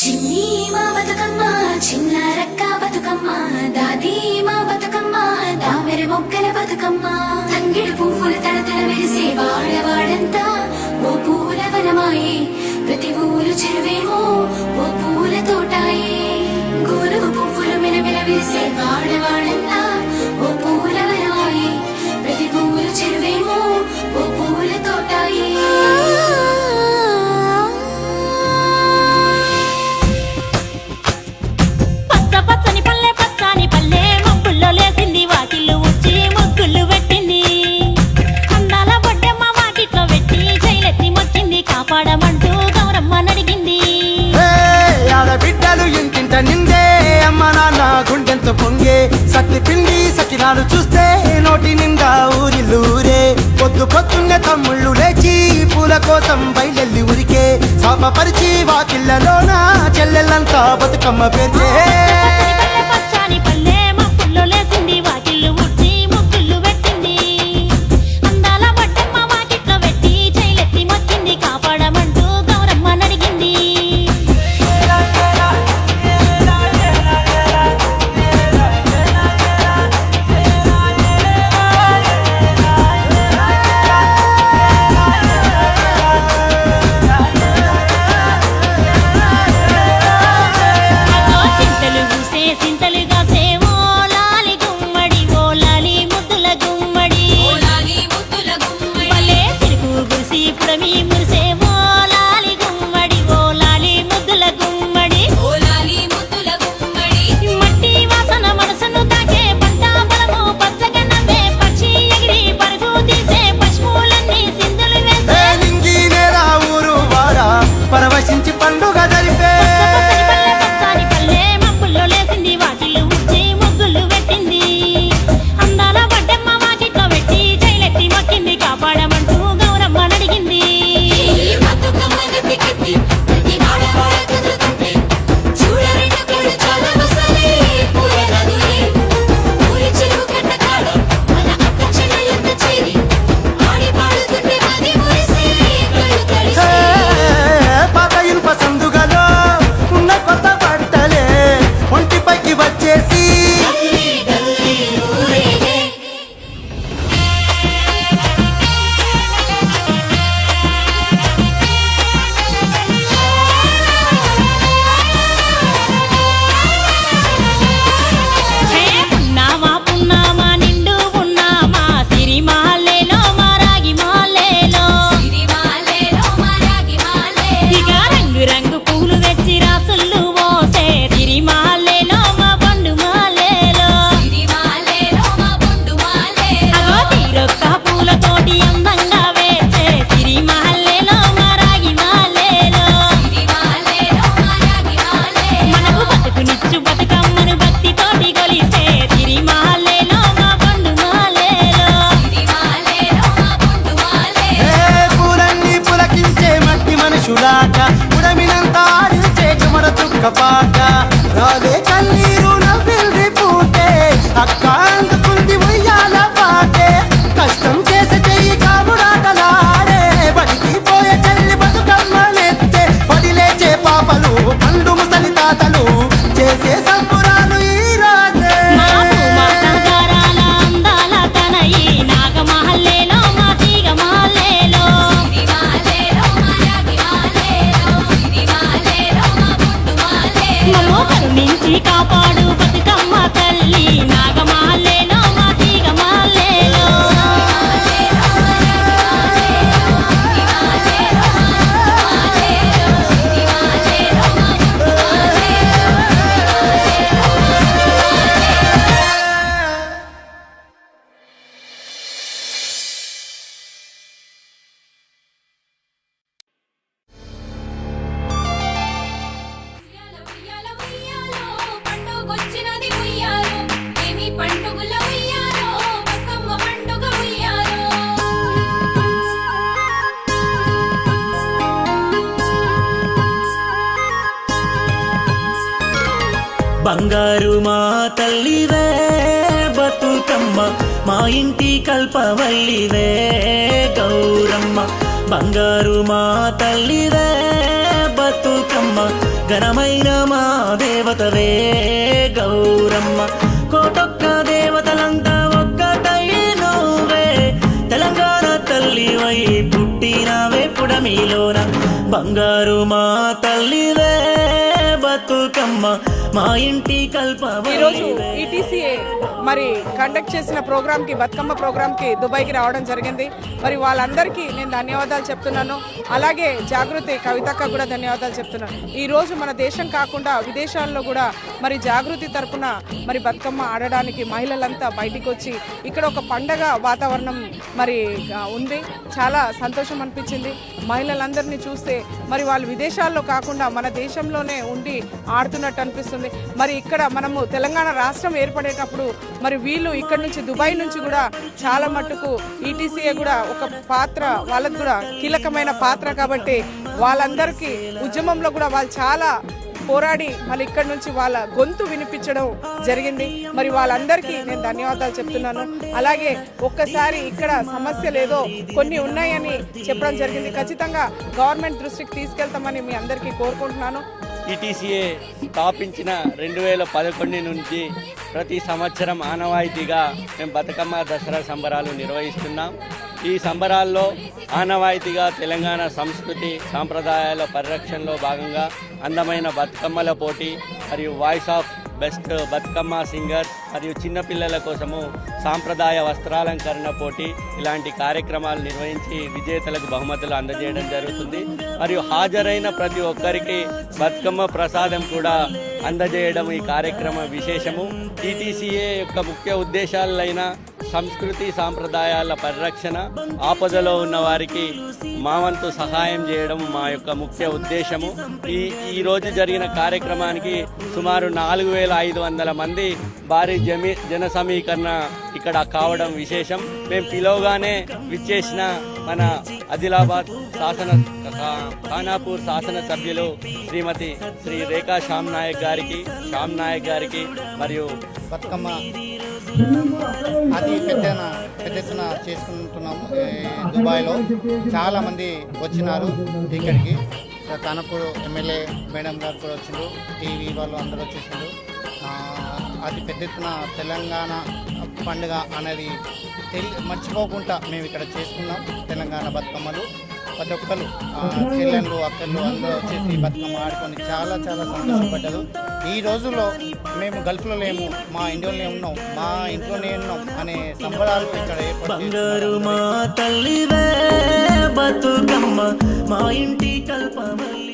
చిన్ని మా బతుకమ్మ చిన్నారక్క బతుకమ్మ దాది మా బతుకమ్మ దామెర మొగ్గల బతుకమ్మ తంగిడి పువ్వులు తడతల మెరిసే వాడవాడంతా ఓ పూల వనమాయే ప్రతి ఊరు చెరువేమో ఓ పూల తోటాయే గోరుగు పువ్వులు మెలమెల విరిసే వాడవాడంతా ఓ పూల వనమాయే ప్రతి ఊరు చెరువేమో ఓ పూల తోటాయే పచ్చని పల్లె పచ్చని పల్లె మబ్బుల్లో లేసింది వాకిళ్ళు ఉచ్చి ముగ్గులు పెట్టింది అందాల బొడ్డమ్మ వాకిట్లో పెట్టి జైలెత్తి మొచ్చింది కాపాడమంటూ గౌరమ్మ నడిగింది ఆడబిడ్డలు ఇంటింట నిందే అమ్మ నాన్న గుండెంతో పొంగే సత్తి పిండి సకినాలు చూస్తే నోటి నిండా ఊరిల్లూరే పొద్దు పొద్దున్నే తమ్ముళ్ళు లేచి పూల కోసం బయలెల్లి ఉరికే శాపపరిచి వాకిళ్ళలోన చెల్లెళ్ళంతా బతుకమ్మ పేర్చే పచ్చని పల్లె మబ్బుల్లో లేసింది వాకిళ్ళు ఉచ్చి ముగ్గులు పెట్టింది అందాల బొడ్డమ్మ వాకిట్లో పెట్టి జైలెత్తి మొచ్చింది కాపాడమంటూ గౌరమ్మ నడిగింది సింతలుగా సేవో లాలి గుమ్మడి ఓ లాలి ముద్దుల గుమ్మడి భలే తిరుగు గురిసి పుడమి మురిసేవో లాలి గుమ్మడి ఓ లాలి ముద్దుల గుమ్మడి మట్టి వాసన మనసును తాకే పంట బలము పచ్చగా నవ్వే పక్షి ఎగిరి పరుగు తీసే పశువులన్నీ సింధులు వేసే నింగినేరా ఊరు వాడా పరవశించి పండుగ జరిపే పచ్చని పల్లె మబ్బుల్లో లేసింది వాకిళ్ళు ఉచ్చి ముగ్గులు పెట్టింది అందాల బొడ్డమ్మ వాకిట్లో పెట్టి జైలెత్తి మొక్కింది కాపాడమంటూ గౌరమ్మ నడిగింది పాత ఇనుప సందుగలో ఉన్న కొత్త బట్టలే ఒంటిపైకి వచ్చేసి హే పున్నామా పున్నామా నిండు పున్నామా సిరిమాలేలో మా రాగి మాలేలో ఇక రంగు రంగు పూలు తెచ్చి రాసుళ్ళు పోసే సిరిమాలేలో మా బండు మాలేలో అగో తీరొక్క పూలతోటి అందంగా వేచే సిరిమాలేలో మా రాగి మాలేలో మనకు బతుకునిచ్చు బతుకమ్మను భక్తితోటి కొలిసే సిరిమాలేలో మా బండు మాలేలో పూలన్నీ పులకించే మట్టి మనుషులాట ఉడమినంత ఆడించే చెమర చుక్కపాట రాలే కన్నీరు నవ్విల్ది పూటే అక్క అందుకుంది ఉయ్యాల పాటే కష్టం చేసే చెయ్యి కాముడాటలాడే బడికి పోయే చెల్లి బతుకమ్మనెత్తే పడిలేచే పాపలు పండు ముసలి తాతలు చేసే సంబురాలు ఈ రాజే మా భూమాత గారాల అందాల తనయి నాగమహల్లేలో మా తీగ మాలేలో మమ్మో కరుణించి కాపాడు బతుకమ్మ తల్లి నాగమాలేలో మా తీగ మాలేలో పండుగొచ్చినది బంగారు మా తల్లివే బతుకమ్మ మా ఇంటి కల్పవల్లివే గౌరమ్మ బంగారు మా తల్లివే బతుకమ్మ ఘనమైన మా దేవతవే గౌరమ్మ. కోటొక్క దేవతలంతా ఒక్కటై నువ్వే తెలంగాణ తల్లివై పుట్టినవే పుడమిలోన. బంగారు మా తల్లివే బతుకమ్మ మా ఇంటి కల్పవల్లివే. ఈరోజు ఈటీసీఏ మరి కండక్ట్ చేసిన ప్రోగ్రామ్కి, బతుకమ్మ ప్రోగ్రామ్కి దుబాయ్కి రావడం జరిగింది. మరి వాళ్ళందరికీ నేను ధన్యవాదాలు చెప్తున్నాను. అలాగే జాగృతి కవితక్క కూడా ధన్యవాదాలు చెప్తున్నాను. ఈరోజు మన దేశం కాకుండా విదేశాల్లో కూడా మరి జాగృతి తరపున మరి బతుకమ్మ ఆడడానికి మహిళలంతా బయటికి వచ్చి ఇక్కడ ఒక పండగ వాతావరణం మరి ఉంది. చాలా సంతోషం అనిపించింది మహిళలందరినీ చూస్తే. మరి వాళ్ళు విదేశాల్లో కాకుండా మన దేశంలోనే ఉండి ఆడుతున్నట్టు అనిపిస్తుంది. మరి ఇక్కడ మనము తెలంగాణ రాష్ట్రం ఏర్పడేటప్పుడు మరి వీళ్ళు ఇక్కడ నుంచి దుబాయ్ నుంచి కూడా చాలా మట్టుకు ఈటీసీఏ కూడా ఒక పాత్ర, వాళ్ళకు కూడా కీలకమైన పాత్ర కాబట్టి వాళ్ళందరికీ ఉద్యమంలో కూడా వాళ్ళు చాలా పోరాడి మళ్ళీ ఇక్కడ నుంచి వాళ్ళ గొంతు వినిపించడం జరిగింది. మరి వాళ్ళందరికీ నేను ధన్యవాదాలు చెప్తున్నాను. అలాగే ఒక్కసారి ఇక్కడ సమస్యలు ఏదో కొన్ని ఉన్నాయని చెప్పడం జరిగింది. ఖచ్చితంగా గవర్నమెంట్ దృష్టికి తీసుకెళ్తామని మీ అందరికీ కోరుకుంటున్నాను. ఈటీసీఏ స్థాపించిన 2011 నుంచి ప్రతి సంవత్సరం ఆనవాయితీగా మేము బతుకమ్మ దసరా సంబరాలు నిర్వహిస్తున్నాం. ఈ సంబరాల్లో ఆనవాయితీగా తెలంగాణ సంస్కృతి సాంప్రదాయాల పరిరక్షణలో భాగంగా అందమైన బతుకమ్మల పోటీ మరియు voice of best Bathukamma singer మరియు చిన్నపిల్లల కోసము సాంప్రదాయ వస్త్రాలంకరణ పోటీ ఇలాంటి కార్యక్రమాలు నిర్వహించి విజేతలకు బహుమతులు అందజేయడం జరుగుతుంది. మరియు హాజరైన ప్రతి ఒక్కరికి బతుకమ్మ ప్రసాదం కూడా అందజేయడం ఈ కార్యక్రమ విశేషము. ఈటీసీఏ యొక్క ముఖ్య ఉద్దేశాలైన సంస్కృతి సాంప్రదాయాల పరిరక్షణ, ఆపదలో ఉన్న వారికి మా వంతు సహాయం చేయడం మా యొక్క ముఖ్య ఉద్దేశము. ఈ రోజు జరిగిన కార్యక్రమానికి సుమారు 4500 మంది భారీ జన సమీకరణ ఇక్కడ కావడం విశేషం. మేము పిలవగానే విచ్చేసిన మన ఆదిలాబాద్ ఖానాపూర్ శాసనసభ్యులు శ్రీమతి శ్రీ రేఖా శ్యామ్ నాయక్ గారికి మరియు బతుకమ్మ అది పెద్ద ఎత్తున చేసుకుంటున్నాము. దుబాయ్లో చాలామంది వచ్చినారు ఇక్కడికి. ఖానాపూర్ ఎమ్మెల్యే మేడం గారు కూడా వచ్చిండ్రు, టీవీ వాళ్ళు అందరూ వచ్చేసిండ్రు. అది పెద్ద ఎత్తున తెలంగాణ పండుగ అనేది మర్చిపోకుండా మేము ఇక్కడ చేసుకున్నాం. తెలంగాణ బతుకమ్మలు ప్రతి ఒక్కరు చెల్లెళ్ళు అక్కళ్ళు అందరూ వచ్చేసి బతుకమ్మ ఆడుకొని చాలా చాలా సంతోషపడ్డారు. ఈ రోజుల్లో మేము గల్ఫ్లో లేము, మా ఇంట్లోనే ఉన్నాం, మా ఇంట్లోనే ఉన్నాం అనే సంబరాలు ఇక్కడ బంగారు మా తల్లివే బతుకమ్మ మా ఇంటి కల్పవల్లివే.